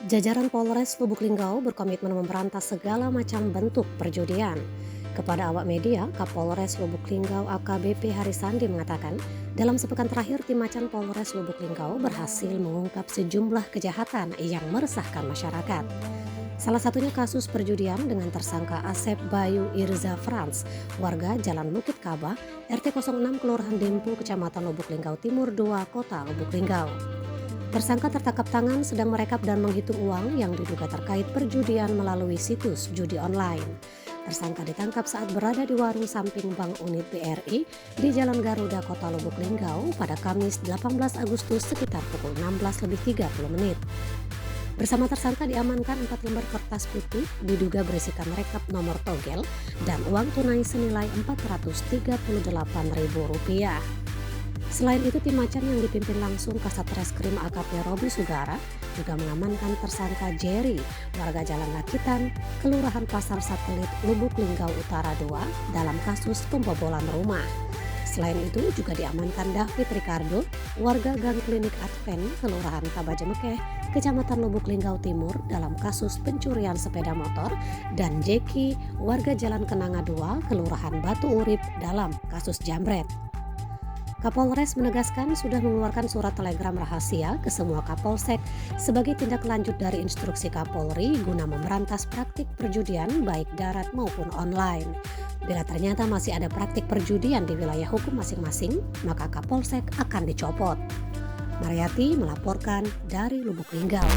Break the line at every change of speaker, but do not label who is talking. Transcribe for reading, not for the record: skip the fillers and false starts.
Jajaran Polres Lubuk Linggau berkomitmen memberantas segala macam bentuk perjudian. Kepada awak media, Kapolres Lubuk Linggau AKBP Harisandi mengatakan, dalam sepekan terakhir tim Macan Polres Lubuk Linggau berhasil mengungkap sejumlah kejahatan yang meresahkan masyarakat. Salah satunya kasus perjudian dengan tersangka Asep Bayu Irza Frans, warga Jalan Bukit Kaba, RT 06 Kelurahan Dempu, Kecamatan Lubuk Linggau Timur 2, Kota Lubuk Linggau. Tersangka tertangkap tangan sedang merekap dan menghitung uang yang diduga terkait perjudian melalui situs judi online. Tersangka ditangkap saat berada di warung samping Bank Unit BRI di Jalan Garuda, Kota Lubuk Linggau pada Kamis 18 Agustus sekitar pukul 16.30. Bersama tersangka diamankan 4 lembar kertas putih diduga berisikan rekap nomor togel dan uang tunai senilai Rp438.000. Selain itu, tim Macan yang dipimpin langsung Kasat Reskrim AKP Robi Sugara juga mengamankan tersangka Jerry, warga Jalan Lakitan, Kelurahan Pasar Satelit Lubuk Linggau Utara 2 dalam kasus pembobolan rumah. Selain itu juga diamankan David Ricardo, warga Gang Klinik Advent, Kelurahan Kabajemekeh, Kecamatan Lubuk Linggau Timur dalam kasus pencurian sepeda motor, dan Jeki, warga Jalan Kenanga 2, Kelurahan Batu Urip dalam kasus jambret. Kapolres menegaskan sudah mengeluarkan surat telegram rahasia ke semua Kapolsek sebagai tindak lanjut dari instruksi Kapolri guna memberantas praktik perjudian baik darat maupun online. Bila ternyata masih ada praktik perjudian di wilayah hukum masing-masing, maka Kapolsek akan dicopot. Mariati melaporkan dari Lubuk Linggau.